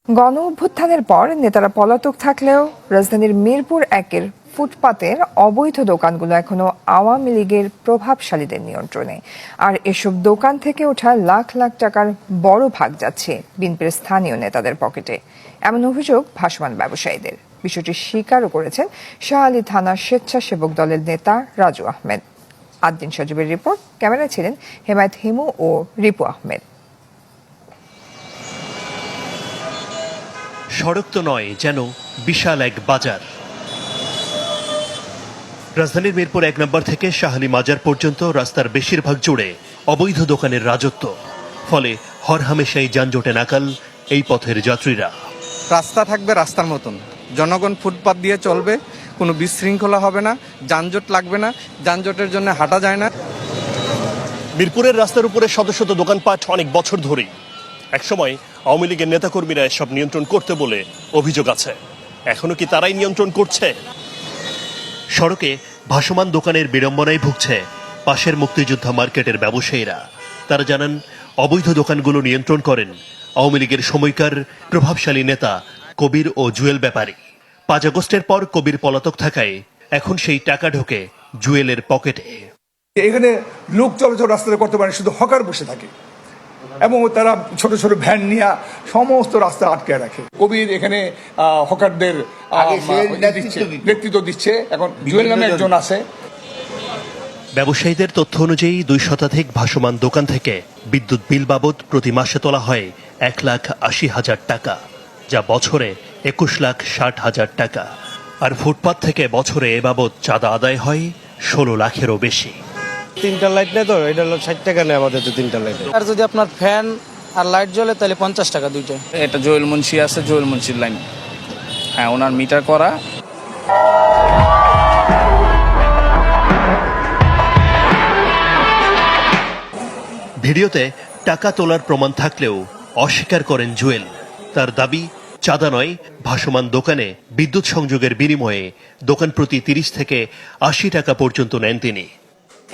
গণ অভ্যুত্থানের পর নেতারা পলাতক থাকলেও রাজধানীর মিরপুর একের ফুটপাতের অবৈধ দোকানগুলো এখনো আওয়ামী লীগের প্রভাবশালীদের নিয়ন্ত্রণে। আর এসব দোকান থেকে ওঠা লাখ লাখ টাকার বড় ভাগ যাচ্ছে বিএনপির স্থানীয় নেতাদের পকেটে। এমন অভিযোগ ভাসমান ব্যবসায়ীদের। বিষয়টি স্বীকারও করেছেন শাহআলী থানা স্বেচ্ছাসেবক দলের নেতা রাজু আহমেদ। আদ্দিন সজীবের রিপোর্ট, ক্যামেরায় ছিলেন হেমায়েত হিমু ও রিপু আহমেদ। সড়ক তো নয়, যেন বিশাল এক বাজার। রাজধানীর মিরপুর ১ নম্বর থেকে শাহালি মাজার পর্যন্ত রাস্তার বেশিরভাগ জুড়ে অবৈধ দোকানের রাজত্ব। ফলে হরহামেশাই যানজটে নাকাল এই পথের যাত্রীরা। রাস্তা থাকবে রাস্তার মতন, জনগণ ফুটপাত দিয়ে চলবে, কোনো বিশৃঙ্খলা হবে না, যানজট লাগবে না, যানজটের জন্য হাঁটা যায় না। মিরপুরের রাস্তার উপরে শত শত দোকানপাট অনেক বছর ধরেই। একসময় আওয়ামী লীগের নেতাকর্মীরা এসব নিয়ন্ত্রণ করতে বলে অভিযোগ আছে। এখনো কি তারাই নিয়ন্ত্রণ করছে? সড়কে ভাসমান দোকানের বিড়ম্বনায় ভুগছে পাশের মুক্তিযোদ্ধা মার্কেটের ব্যবসায়ীরা। তারা জানান, অবৈধ দোকানগুলো নিয়ন্ত্রণ করেন আওয়ামী লীগের সময়কার প্রভাবশালী নেতা কবির ও জুয়েল ব্যাপারী। ৫ আগস্টের পর কবির পলাতক থাকায় এখন সেই টাকা ঢোকে জুয়েলের পকেটে। এখানে লোক চলাচল রাস্তাতে করতে পারে, শুধু হকার বসে থাকে এবং তারা ছোট ছোট ভ্যান নিয়ে সমস্ত রাস্তা আটকে রাখে। কবির এখানে হকারদের নেতৃত্ব দিচ্ছে। এখন জুয়েল নামে একজন আছে। ব্যবসায়ীদের তথ্য অনুযায়ী ২ শতাধিক ভাসমান দোকান থেকে বিদ্যুৎ বিল বাবদ প্রতি মাসে তোলা হয় ১,৮০,০০০ টাকা, যা বছরে ২১,৬০,০০০ টাকা। আর ফুটপাত থেকে বছরে এ বাবদ চাঁদা আদায় হয় ১৬ লাখেরও বেশি। 3টা লাইট নেই তো, এটা হলো 60 টাকা নেই আমাদের তো 3টা লাইট। আর যদি আপনার ফ্যান আর লাইট জ্বলে তাহলে 50 টাকা দুইটা। এটা জুয়েল মুন্সি আছে, জুয়েল মুন্সির লাইন। হ্যাঁ, ওনার মিটার করা। ভিডিওতে টাকা তোলার প্রমাণ থাকলেও অস্বীকার করেন জুয়েল। তার দাবি, চাঁদা নয়, ভাসমান দোকানে বিদ্যুৎ সংযোগের বিনিময়ে দোকান প্রতি ৩০ থেকে ৮০ টাকা পর্যন্ত নেন তিনি।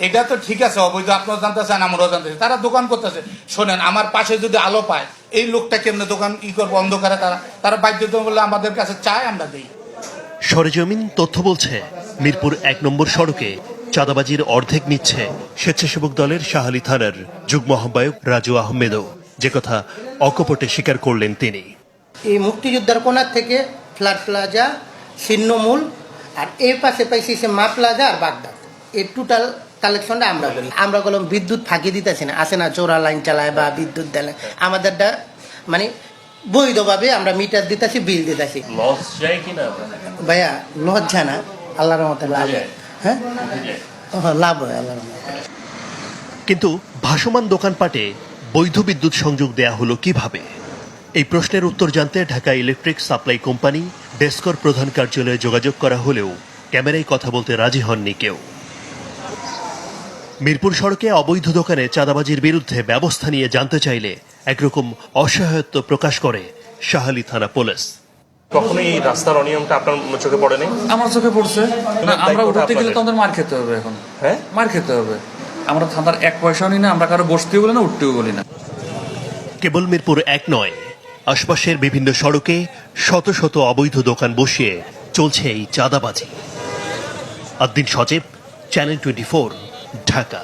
এটা তো ঠিক আছে, অবৈধ আপনারা জানতেছেন, আমরাও জানতেছি। তারা দোকান করতেছে। শোনেন, আমার পাশে যদি আলো পায়, এই লোকটা কেমনে দোকান করবো অন্ধকারে? তারা বাধ্যতা বলে আমাদের কাছে চায়, আমরা দিই। সরেজমিন তথ্য বলছে, মিরপুর ১ নম্বর সড়কে চাঁদাবাজির অর্ধেক নিচ্ছে স্বেচ্ছাসেবক দলের শাহালি থানার যুগ্ম আহ্বায়ক রাজু আহমেদও, যে কথা অকপটে স্বীকার করলেন তিনি। এই মুক্তিযোদ্ধার কোনার থেকে ফ্ল্যাট প্লাজা, ছিন্নমূল, আর এর পাশে পাইছি সে মা প্লাজা আর বাগদাদ। এই টোটাল কালেকশনটা আমরা করি। আমরা বললাম বিদ্যুৎ ফাঁকি দিতেছি না, আসে না চোরা লাইন চালায় বা বিদ্যুৎ দেয়। আমাদেরটা মানে বৈধভাবে আমরা মিটার দিতেছি, বিল দিতেছি। লস যায় কিনা ভাইয়া? লস যায় না, আল্লাহর রহমতে লাভ হয়। হ্যাঁ, লাভ হয় আল্লাহর রহমতে। কিন্তু ভাসমান দোকানপাটে বৈধ বিদ্যুৎ সংযোগ দেয়া হলো কিভাবে? এই প্রশ্নের উত্তর জানতে ঢাকা ইলেকট্রিক সাপ্লাই কোম্পানি ডেস্কর প্রধান কার্যালয়ে যোগাযোগ করা হলেও ক্যামেরায় কথা বলতে রাজি হননি কেউ। মিরপুর সড়কে অবৈধ দোকানে চাঁদাবাজির বিরুদ্ধে ব্যবস্থা নিয়ে জানতে চাইলে একরকম অসহায়ত্ব প্রকাশ করে শাহালি থানা পুলিশ। কখনোই এই রাস্তার অনিয়মটা আপনার চোখে পড়েনি? আমার চোখে পড়ছে। আমরা উঠতে গেলে তো আমাদের মার খেতে হবে। এখন হ্যাঁ, মার খেতে হবে। আমরা থানার 1 পয়সাও নিই না, আমরা কারো বসতেও বলি না, উঠতেও বলি না। কেবল মিরপুর ১ নয়, আশপাশের বিভিন্ন সড়কে শত শত অবৈধ দোকান বসিয়ে চলছে এই চাঁদাবাজি। আদ্দিন সজীব, চ্যানেল 24, ঢাকা।